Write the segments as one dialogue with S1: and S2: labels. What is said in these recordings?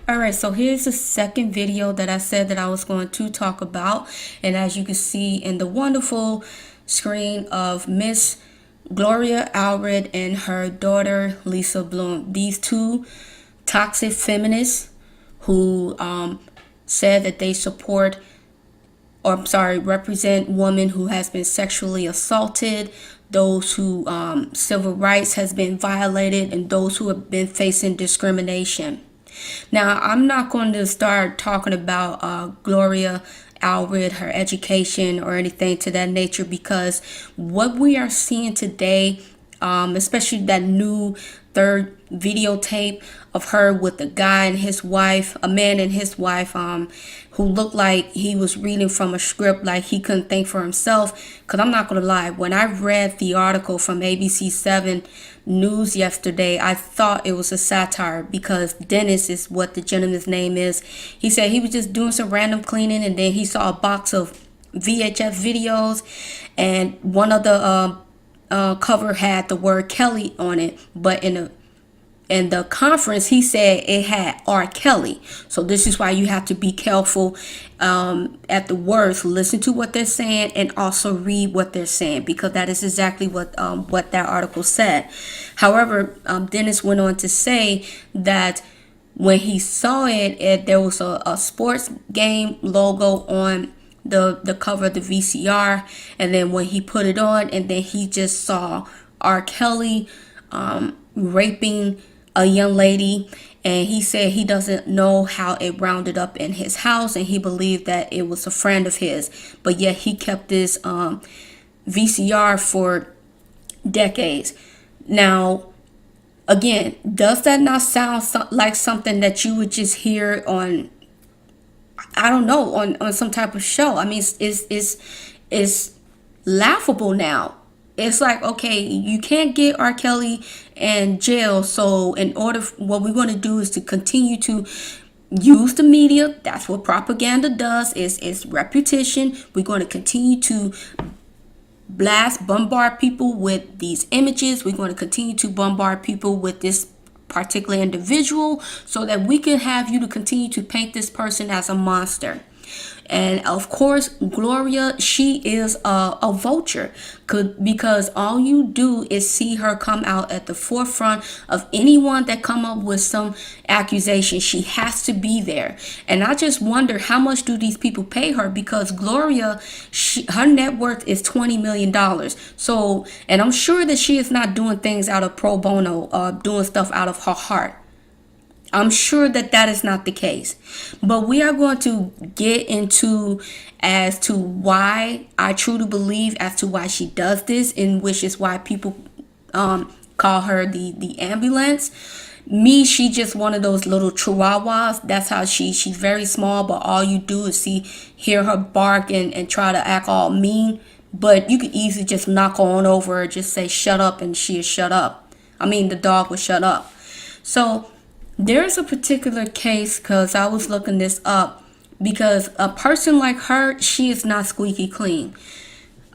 S1: Alright, so here's the second video that I said that I was going to talk about. And as you can see in the wonderful screen of Miss Gloria Allred and her daughter Lisa Bloom. These two toxic feminists who said that they support, or I'm sorry, represent women who has been sexually assaulted, those who civil rights has been violated, and those who have been facing discrimination. Now, I'm not going to start talking about Gloria Allred, her education, or anything to that nature, because what we are seeing today, especially that new third videotape of her with a guy and his wife, a man and his wife, who looked like he was reading from a script, like he couldn't think for himself. Because I'm not going to lie, when I read the article from ABC7 News yesterday, I thought it was a satire, because Dennis is what the gentleman's name is. He said he was just doing some random cleaning, and then he saw a box of VHS videos, and one of the cover had the word Kelly on it, but in the conference he said it had R. Kelly. So this is why you have to be careful at the words. Listen to what they're saying and also read what they're saying, because that is exactly what that article said. However, Dennis went on to say that when he saw it, there was a sports game logo on the cover of the VCR, and then when he put it on, and then he just saw R. Kelly raping a young lady, and he said he doesn't know how it rounded up in his house, and he believed that it was a friend of his, but yet he kept this VCR for decades. Now, again, does that not sound like something that you would just hear on, I don't know, on some type of show? I mean, it's laughable now. It's like, okay, you can't get R. Kelly in jail, so in order, what we're going to do is to continue to use the media. That's what propaganda does, is repetition. We're going to continue to bombard people with these images. We're going to continue to bombard people with this particular individual, so that we can have you to continue to paint this person as a monster. And of course, Gloria, she is a vulture, because all you do is see her come out at the forefront of anyone that come up with some accusation. She has to be there. And I just wonder, how much do these people pay her? Because Gloria, her net worth is $20 million. So, and I'm sure that she is not doing things out of pro bono, doing stuff out of her heart. I'm sure that that is not the case. But we are going to get into as to why I truly believe as to why she does this, and which is why people call her the ambulance. Me, she just one of those little chihuahuas. That's how she's very small, but all you do is hear her bark and try to act all mean. But you could easily just knock on over her, just say shut up, and she'll shut up. I mean, the dog will shut up. So there's a particular case, because I was looking this up, because a person like her, she is not squeaky clean.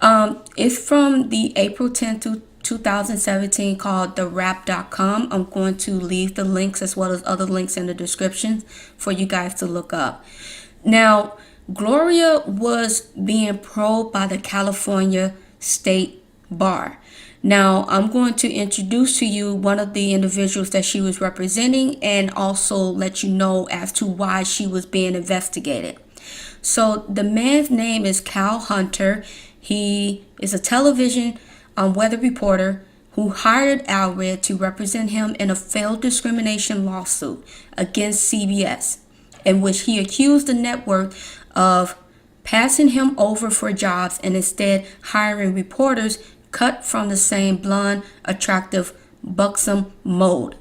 S1: It's from the April 10th, 2017, called therap.com. I'm going to leave the links as well as other links in the description for you guys to look up. Now, Gloria was being probed by the California State Bar. Now, I'm going to introduce to you one of the individuals that she was representing, and also let you know as to why she was being investigated. So the man's name is Cal Hunter. He is a television weather reporter who hired Allred to represent him in a failed discrimination lawsuit against CBS, in which he accused the network of passing him over for jobs and instead hiring reporters cut from the same blonde, attractive, buxom mold.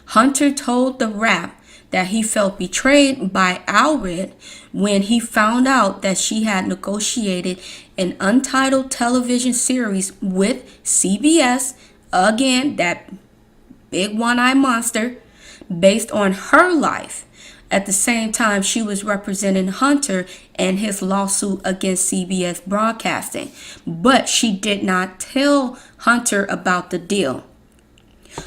S1: Hunter told The Wrap that he felt betrayed by Allred when he found out that she had negotiated an untitled television series with CBS, again, that big one-eyed monster, based on her life. At the same time, she was representing Hunter in his lawsuit against CBS Broadcasting, but she did not tell Hunter about the deal.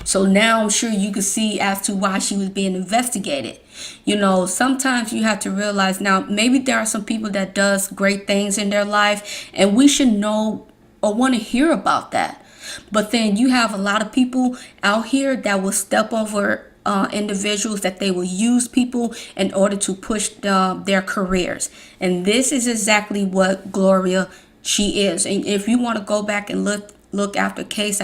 S1: So now I'm sure you can see as to why she was being investigated. You know, sometimes you have to realize, now maybe there are some people that does great things in their life and we should know or want to hear about that. But then you have a lot of people out here that will step over individuals, that they will use people in order to push their careers. And this is exactly what Gloria, she is. And if you want to go back and look after case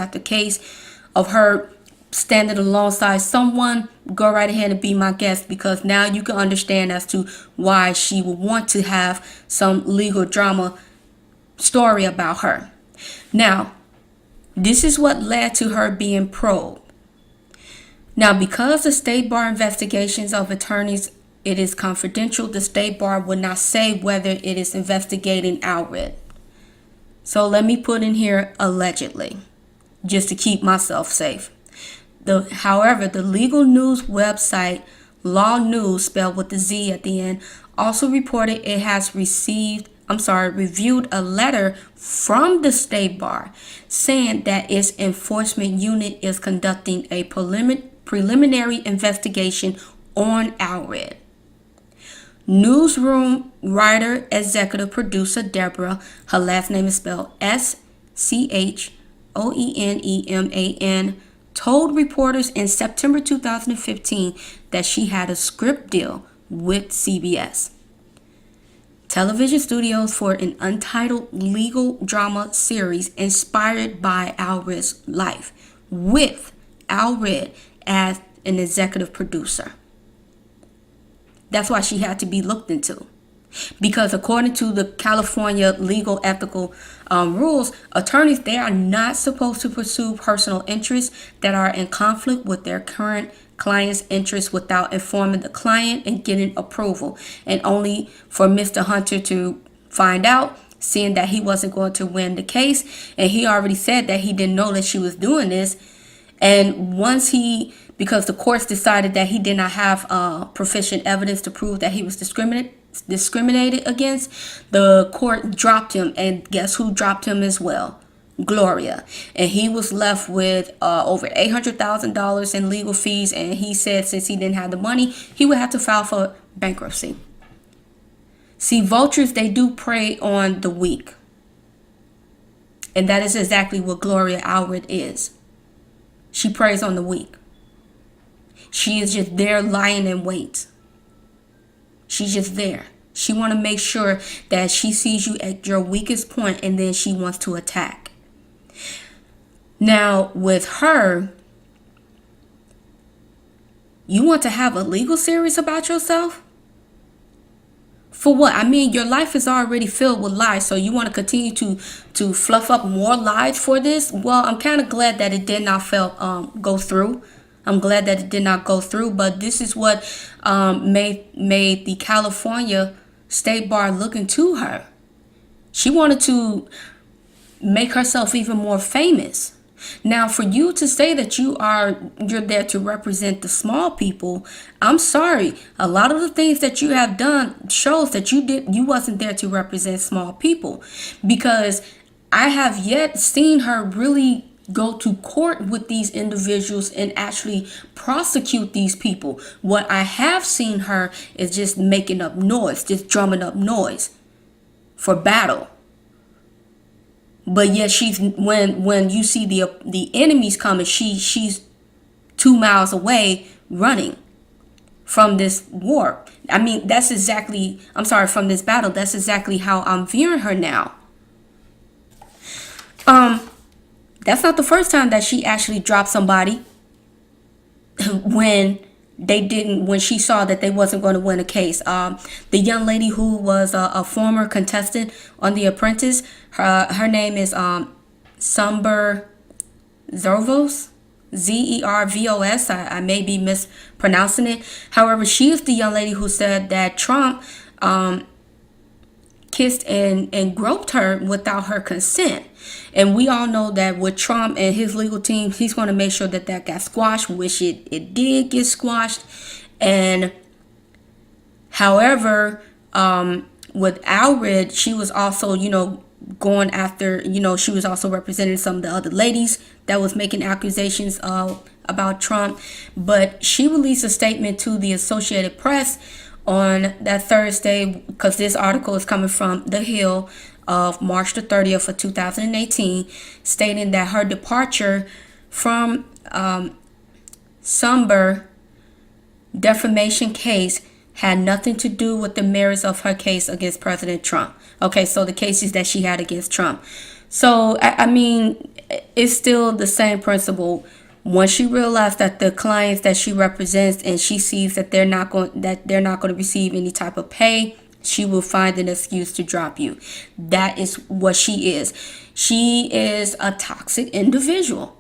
S1: of her standing alongside someone, go right ahead and be my guest, because now you can understand as to why she would want to have some legal drama story about her. Now, this is what led to her being probed. Now, because the state bar investigations of attorneys, it is confidential, the state bar will not say whether it is investigating Allred. So let me put in here allegedly, just to keep myself safe. However, the legal news website Law News, spelled with the Z at the end, also reported it has reviewed a letter from the state bar saying that its enforcement unit is conducting a preliminary investigation on Allred. Newsroom writer, executive producer Deborah, her last name is spelled Schoeneman, told reporters in September 2015 that she had a script deal with CBS television studios for an untitled legal drama series inspired by Allred's life, with Allred as an executive producer. That's why she had to be looked into. Because according to the California legal ethical rules, attorneys, they are not supposed to pursue personal interests that are in conflict with their current client's interests without informing the client and getting approval. And only for Mr. Hunter to find out, seeing that he wasn't going to win the case, and he already said that he didn't know that she was doing this. And because the courts decided that he did not have proficient evidence to prove that he was discriminated against, the court dropped him. And guess who dropped him as well? Gloria. And he was left with over $800,000 in legal fees. And he said since he didn't have the money, he would have to file for bankruptcy. See, vultures, they do prey on the weak. And that is exactly what Gloria Allred is. She preys on the weak. She is just there lying in wait. She's just there. She want to make sure that she sees you at your weakest point, and then she wants to attack. Now, with her, you want to have a legal series about yourself? For what? I mean, your life is already filled with lies, so you want to continue to fluff up more lies for this? Well, I'm kind of glad that it did not go through. I'm glad that it did not go through, but this is what made the California State Bar look into her. She wanted to make herself even more famous. Now, for you to say that you're there to represent the small people, I'm sorry. A lot of the things that you have done shows that you wasn't there to represent small people, because I have yet seen her really go to court with these individuals and actually prosecute these people. What I have seen her is just making up noise, just drumming up noise for battle. But yet she's when you see the enemies coming, she's 2 miles away running from this war. I mean, from this battle. That's exactly how I'm viewing her now. That's not the first time that she actually dropped somebody when she saw that they wasn't going to win a case. The young lady who was a former contestant on The Apprentice, her name is Sumber Zervos, Zervos. I may be mispronouncing it. However, she is the young lady who said that Trump kissed and groped her without her consent. And we all know that with Trump and his legal team, he's going to make sure that got squashed, which it did get squashed. And however, with Allred, she was also, going after, she was also representing some of the other ladies that was making accusations about Trump, but she released a statement to the Associated Press on that Thursday, because this article is coming from The Hill of March the 30th of 2018, stating that her departure from Sumber defamation case had nothing to do with the merits of her case against President Trump. Okay, so the cases that she had against Trump. So, I mean, it's still the same principle. Once she realized that the clients that she represents, and she sees that they're not going to receive any type of pay, she will find an excuse to drop you. That is what she is. She is a toxic individual.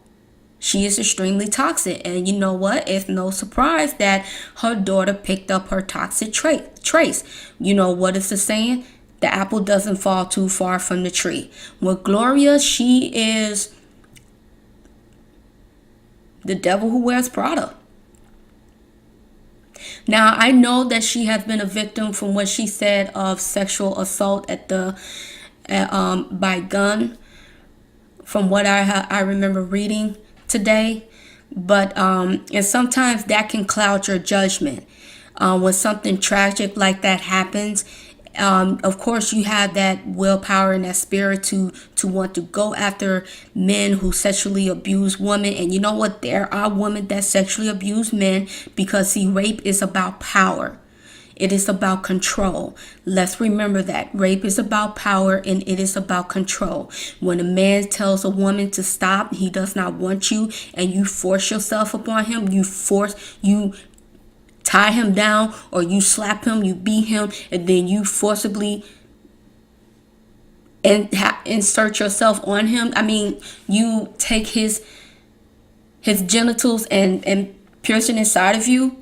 S1: She is extremely toxic. And you know what? It's no surprise that her daughter picked up her toxic traits. You know what is the saying? The apple doesn't fall too far from the tree. With Gloria, she is the devil who wears Prada. Now, I know that she has been a victim, from what she said, of sexual assault by gun, from what I remember reading today. But and sometimes that can cloud your judgment. When something tragic like that happens, of course you have that willpower and that spirit to want to go after men who sexually abuse women. And you know what? There are women that sexually abuse men, because see, rape is about power. It is about control. Let's remember that. Rape is about power, and it is about control. When a man tells a woman to stop, he does not want you, and you force yourself upon him, you tie him down, or you slap him, you beat him, and then you forcibly insert yourself on him. I mean, you take his genitals and pierce it inside of you.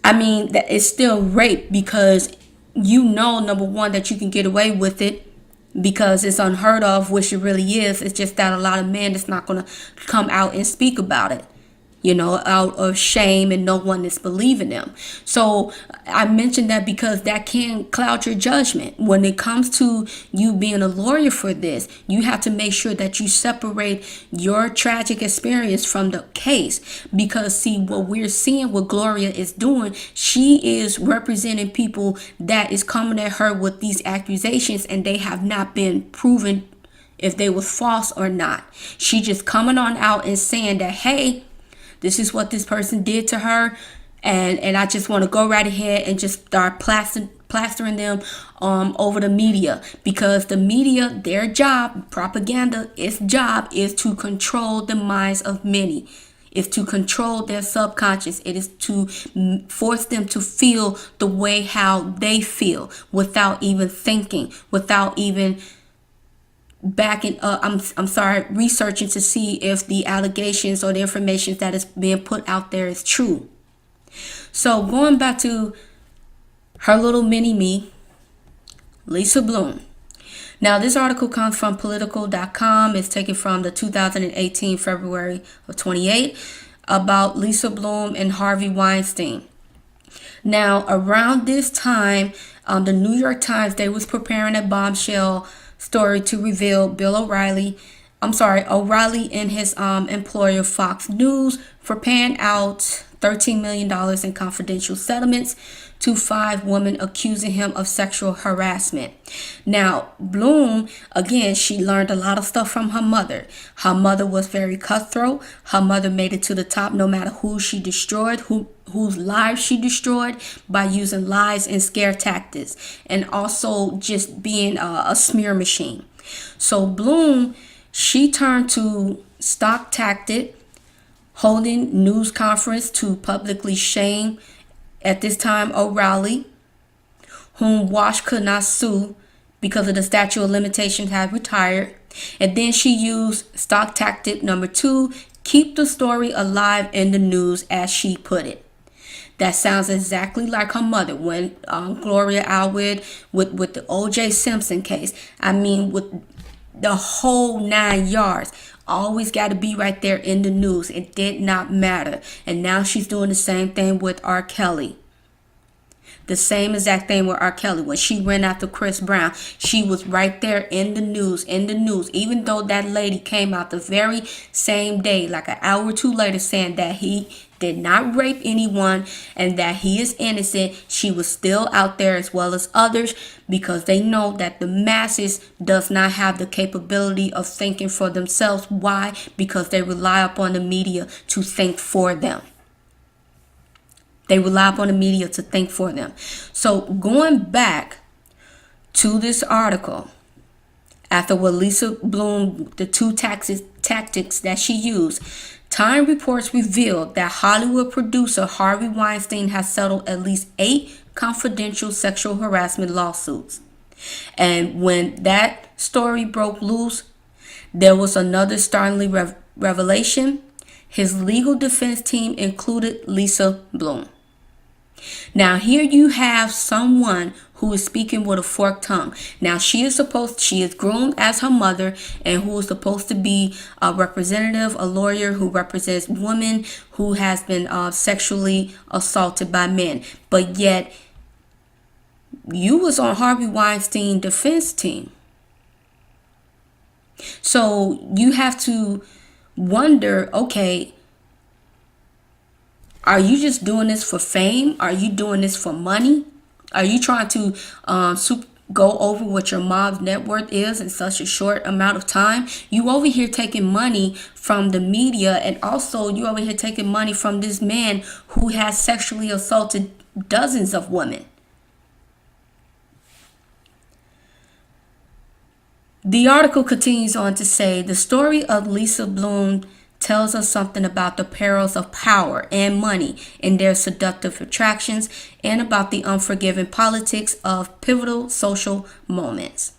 S1: I mean, that is still rape, because you know, number one, that you can get away with it because it's unheard of, which it really is. It's just that a lot of men is not going to come out and speak about it, you know, out of shame, and no one is believing them. So I mentioned that because that can cloud your judgment. When it comes to you being a lawyer for this, you have to make sure that you separate your tragic experience from the case. Because see, what we're seeing what Gloria is doing, she is representing people that is coming at her with these accusations, and they have not been proven if they was false or not. She just coming on out and saying that, hey, this is what this person did to her, and I just want to go right ahead and just start plastering them over the media, because the media, their job, propaganda, its job is to control the minds of many. It's to control their subconscious. It is to force them to feel the way how they feel, without even thinking, without even researching to see if the allegations or the information that is being put out there is true. So going back to her little mini-me, Lisa Bloom. Now, this article comes from political.com. It's taken from the 2018 February of 28 about Lisa Bloom and Harvey Weinstein. Now, around this time, the New York Times, they was preparing a bombshell story to reveal O'Reilly and his employer Fox News for paying out $13 million in confidential settlements to 5 women accusing him of sexual harassment. Now, Bloom, again, she learned a lot of stuff from her mother. Her mother was very cutthroat. Her mother made it to the top no matter who she destroyed, whose lives she destroyed, by using lies and scare tactics, and also just being a smear machine. So Bloom, she turned to stock tactic, holding news conference to publicly shame, at this time, O'Reilly, whom Wash could not sue because of the statute of limitations had retired. And then she used stock tactic number 2, keep the story alive in the news, as she put it. That sounds exactly like her mother when Gloria Allred with the O.J. Simpson case. I mean, with the whole 9 yards. Always got to be right there in the news. It did not matter. And now she's doing the same thing with R. Kelly. The same exact thing with R. Kelly. When she ran after Chris Brown, she was right there in the news, even though that lady came out the very same day, like an hour or two later, saying that he did not rape anyone and that he is innocent. She was still out there, as well as others, because they know that the masses does not have the capability of thinking for themselves. Why? Because they rely upon the media to think for them. They rely upon the media to think for them. So going back to this article, after what Lisa Bloom, the two tactics that she used, Time reports revealed that Hollywood producer Harvey Weinstein has settled at least 8 confidential sexual harassment lawsuits. And when that story broke loose, there was another startling revelation. His legal defense team included Lisa Bloom. Now here you have someone who is speaking with a forked tongue. Now she is groomed as her mother, and who is supposed to be a representative, a lawyer who represents women who has been sexually assaulted by men. But yet you was on Harvey Weinstein defense team. So you have to wonder, okay, are you just doing this for fame? Are you doing this for money? Are you trying to go over what your mom's net worth is in such a short amount of time? You over here taking money from the media, and also you over here taking money from this man who has sexually assaulted dozens of women. The article continues on to say the story of Lisa Bloom tells us something about the perils of power and money in their seductive attractions, and about the unforgiving politics of pivotal social moments.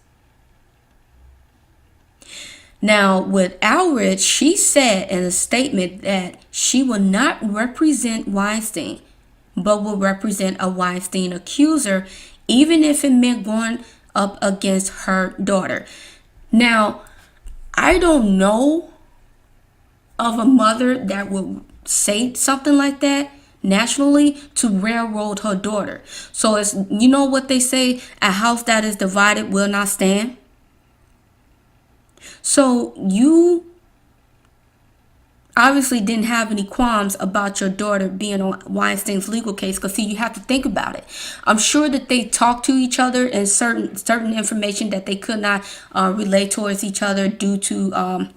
S1: Now, with Allred, she said in a statement that she will not represent Weinstein, but will represent a Weinstein accuser, even if it meant going up against her daughter. Now, I don't know of a mother that would say something like that nationally to railroad her daughter. So it's, you know what they say, a house that is divided will not stand. So you obviously didn't have any qualms about your daughter being on Weinstein's legal case, because see, you have to think about it. I'm sure that they talked to each other, and certain information that they could not relate towards each other due to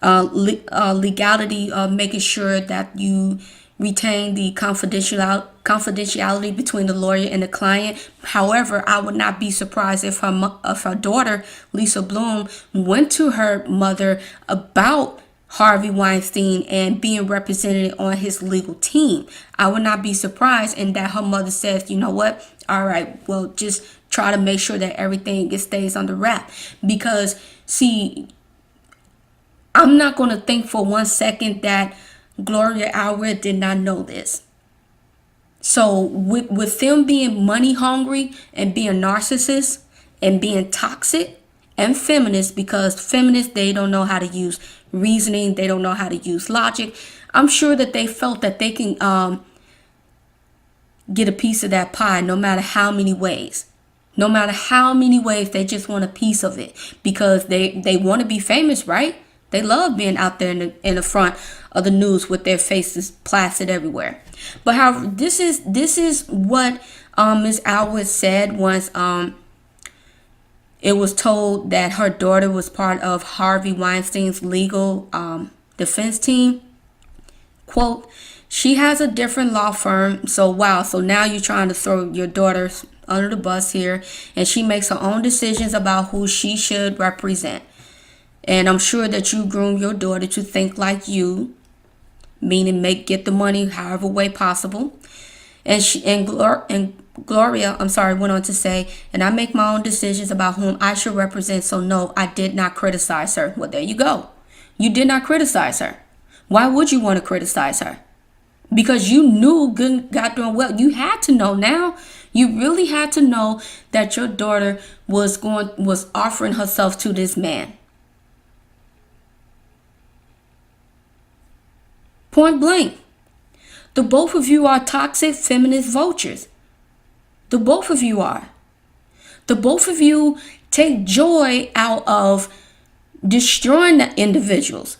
S1: legality of making sure that you retain the confidentiality between the lawyer and the client. However, I would not be surprised if her daughter, Lisa Bloom, went to her mother about Harvey Weinstein and being represented on his legal team. I would not be surprised, and that her mother says, you know what, all right, well, just try to make sure that everything stays under wrap. Because see, I'm not going to think for 1 second that Gloria Allred did not know this. So with them being money hungry and being narcissists and being toxic and feminists, because feminists, they don't know how to use reasoning, they don't know how to use logic, I'm sure that they felt that they can get a piece of that pie no matter how many ways. No matter how many ways, they just want a piece of it, because they want to be famous, right? They love being out there in the front of the news with their faces plastered everywhere. But however, this is what Ms. Allred said once it was told that her daughter was part of Harvey Weinstein's legal defense team. Quote, she has a different law firm. So wow, so now you're trying to throw your daughter under the bus here, and she makes her own decisions about who she should represent. And I'm sure that you groom your daughter to think like you, meaning get the money however way possible. And Gloria, went on to say, and I make my own decisions about whom I should represent. So no, I did not criticize her. Well, there you go. You did not criticize her. Why would you want to criticize her? Because you knew good God doing well. You had to know now. You really had to know that your daughter was offering herself to this man. Point blank. The both of you are toxic feminist vultures. The both of you are. The both of you take joy out of destroying the individuals.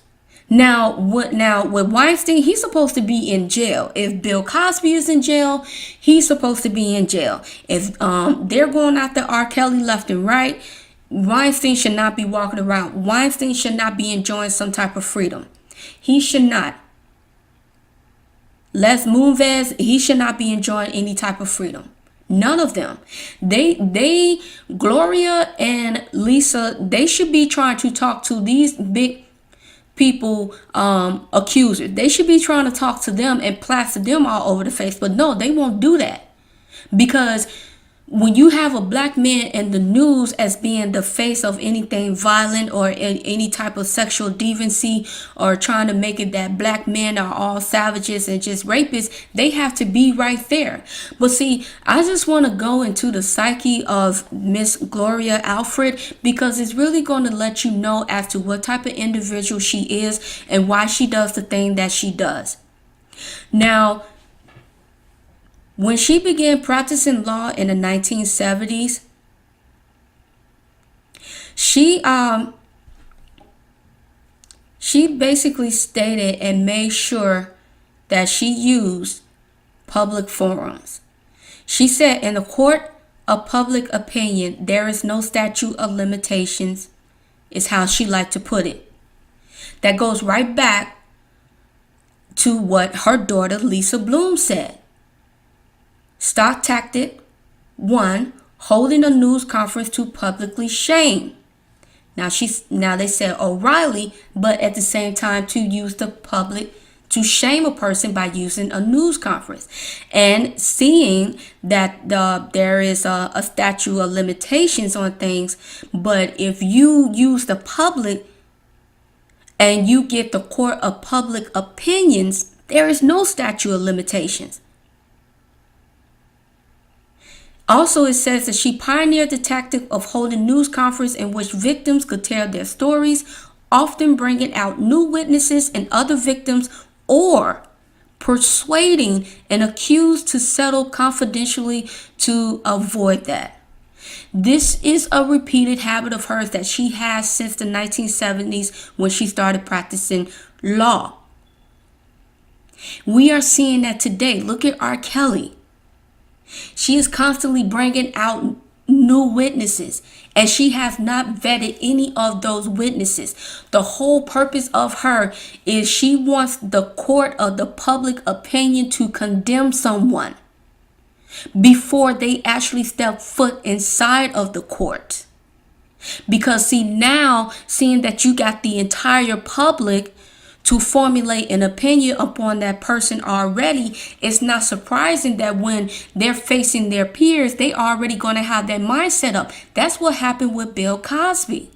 S1: Now with Weinstein, he's supposed to be in jail. If Bill Cosby is in jail, he's supposed to be in jail. If they're going after R. Kelly left and right, Weinstein should not be walking around. Weinstein should not be enjoying some type of freedom. He should not. Les Moonves, he should not be enjoying any type of freedom. None of them. Gloria and Lisa, they should be trying to talk to these big people, accusers. They should be trying to talk to them and plaster them all over the face. But no, they won't do that. Because when you have a black man in the news as being the face of anything violent or any type of sexual deviancy, or trying to make it that black men are all savages and just rapists, they have to be right there. But see, I just want to go into the psyche of Miss Gloria Allred, because it's really going to let you know as to what type of individual she is and why she does the thing that she does. Now, when she began practicing law in the 1970s, she basically stated and made sure that she used public forums. She said, in the court of public opinion, there is no statute of limitations, is how she liked to put it. That goes right back to what her daughter Lisa Bloom said. Stock tactic 1, holding a news conference to publicly shame. Now they said O'Reilly, but at the same time to use the public to shame a person by using a news conference. And seeing that there is a statute of limitations on things, but if you use the public and you get the court of public opinions, there is no statute of limitations. Also, it says that she pioneered the tactic of holding news conferences in which victims could tell their stories, often bringing out new witnesses and other victims, or persuading an accused to settle confidentially to avoid that. This is a repeated habit of hers that she has since the 1970s when she started practicing law. We are seeing that today. Look at R. Kelly. She is constantly bringing out new witnesses, and she has not vetted any of those witnesses. The whole purpose of her is she wants the court of the public opinion to condemn someone before they actually step foot inside of the court. Because see, now seeing that you got the entire public to formulate an opinion upon that person already, it's not surprising that when they're facing their peers, they already going to have that mindset up. That's what happened with Bill Cosby.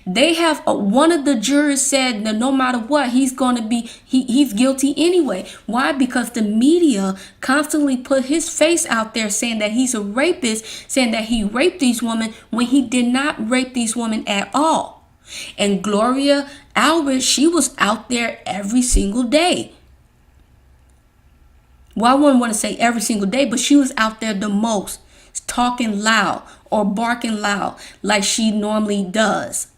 S1: They have one of the jurors said that no matter what, he's going to be he's guilty anyway. Why? Because the media constantly put his face out there saying that he's a rapist, saying that he raped these women when he did not rape these women at all. And Gloria Allred, she was out there every single day. Well, I wouldn't want to say every single day, but she was out there the most, talking loud or barking loud like she normally does.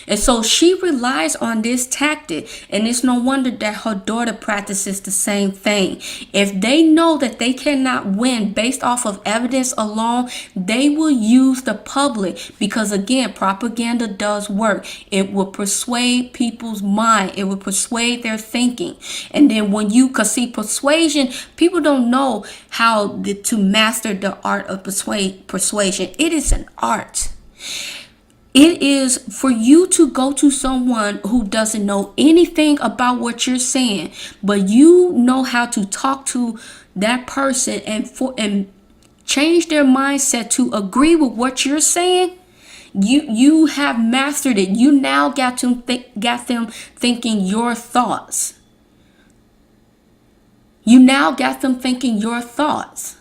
S1: And so she relies on this tactic, and it's no wonder that her daughter practices the same thing. If they know that they cannot win based off of evidence alone, they will use the public, because again, propaganda does work. It will persuade people's mind. It will persuade their thinking. And then when you can see persuasion, people don't know how to master the art of persuasion. It is an art. It is for you to go to someone who doesn't know anything about what you're saying, but you know how to talk to that person and change their mindset to agree with what you're saying. You have mastered it. You now got them thinking your thoughts. You now got them thinking your thoughts.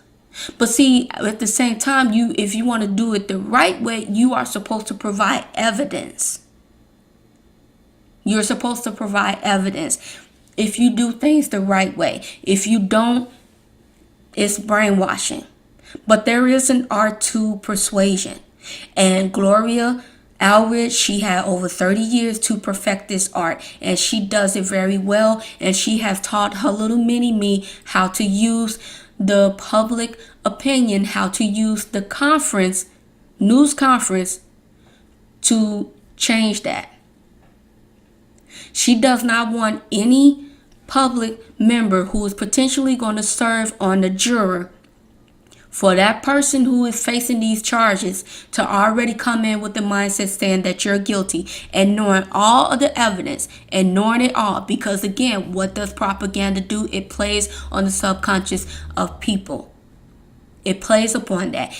S1: But see, at the same time, if you want to do it the right way, you are supposed to provide evidence. You're supposed to provide evidence if you do things the right way. If you don't, it's brainwashing. But there is an art to persuasion. And Gloria Allred, she had over 30 years to perfect this art, and she does it very well. And she has taught her little mini me how to use the public opinion, how to use the news conference to change that. She does not want any public member who is potentially going to serve on the juror for that person who is facing these charges to already come in with the mindset saying that you're guilty, and knowing all of the evidence and knowing it all. Because again, what does propaganda do? It plays on the subconscious of people. It plays upon that.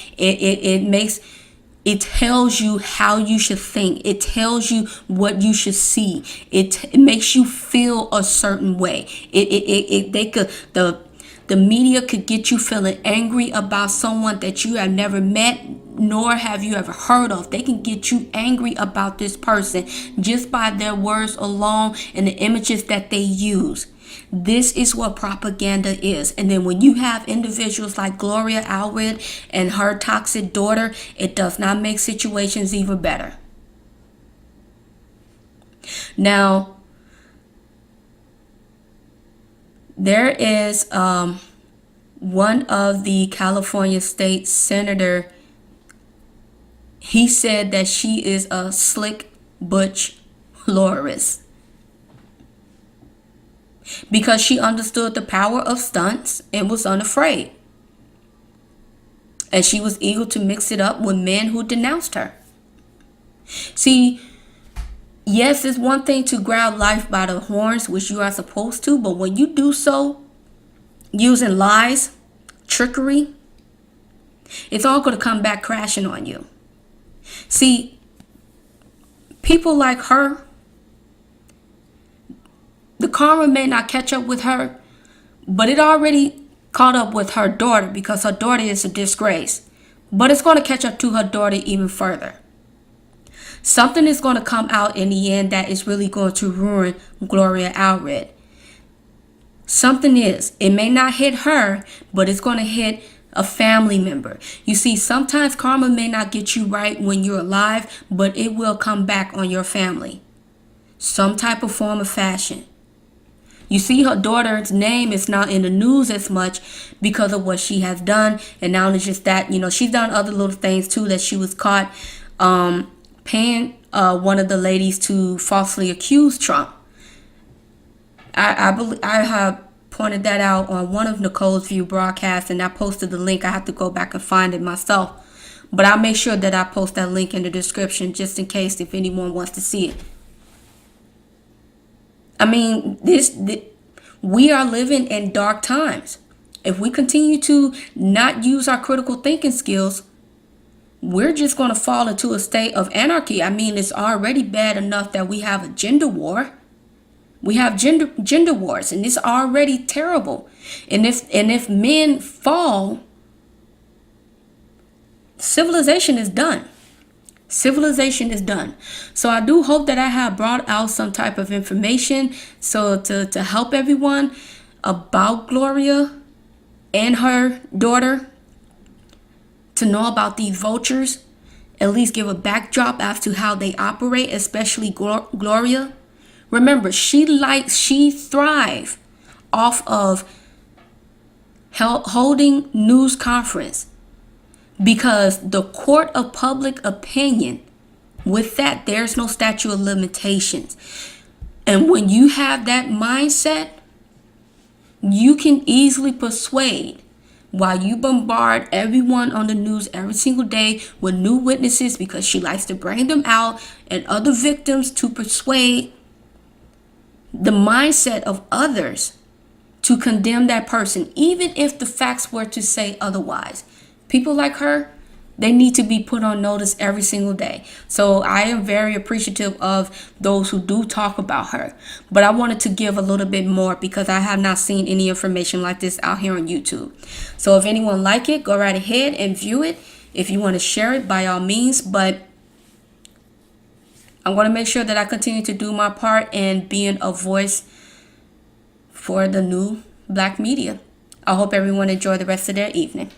S1: It tells you how you should think. It tells you what you should see. It makes you feel a certain way. The media could get you feeling angry about someone that you have never met, nor have you ever heard of. They can get you angry about this person just by their words alone and the images that they use. This is what propaganda is. And then when you have individuals like Gloria Allred and her toxic daughter, it does not make situations even better. Now, there is one of the California state senator. He said that she is a slick butch lorist because she understood the power of stunts and was unafraid. And she was eager to mix it up with men who denounced her. See, yes, it's one thing to grab life by the horns, which you are supposed to, but when you do so using lies, trickery, it's all going to come back crashing on you. See, people like her, the karma may not catch up with her, but it already caught up with her daughter because her daughter is a disgrace. But it's going to catch up to her daughter even further. Something is going to come out in the end that is really going to ruin Gloria Allred. Something is. It may not hit her, but it's going to hit a family member. You see, sometimes karma may not get you right when you're alive, but it will come back on your family. Some type of form of fashion. You see, her daughter's name is not in the news as much because of what she has done. And not only just that, she's done other little things too, that she was caught paying one of the ladies to falsely accuse Trump. I have pointed that out on one of Nicole's View broadcasts, and I posted the link. I have to go back and find it myself. But I'll make sure that I post that link in the description just in case if anyone wants to see it. I mean, we are living in dark times. If we continue to not use our critical thinking skills, we're just going to fall into a state of anarchy. I mean, it's already bad enough that we have a gender war. We have gender wars, and it's already terrible. And if men fall, civilization is done. Civilization is done. So I do hope that I have brought out some type of information so to help everyone about Gloria and her daughter, to know about these vultures, at least give a backdrop as to how they operate, especially Gloria. Remember, she thrives off of holding news conference. Because the court of public opinion, with that, there's no statute of limitations. And when you have that mindset, you can easily persuade, while you bombard everyone on the news every single day with new witnesses, because she likes to bring them out, and other victims, to persuade the mindset of others to condemn that person, even if the facts were to say otherwise. People like her, they need to be put on notice every single day. So I am very appreciative of those who do talk about her. But I wanted to give a little bit more because I have not seen any information like this out here on YouTube. So if anyone like it, go right ahead and view it. If you want to share it, by all means. But I'm going to make sure that I continue to do my part in being a voice for the new black media. I hope everyone enjoy the rest of their evening.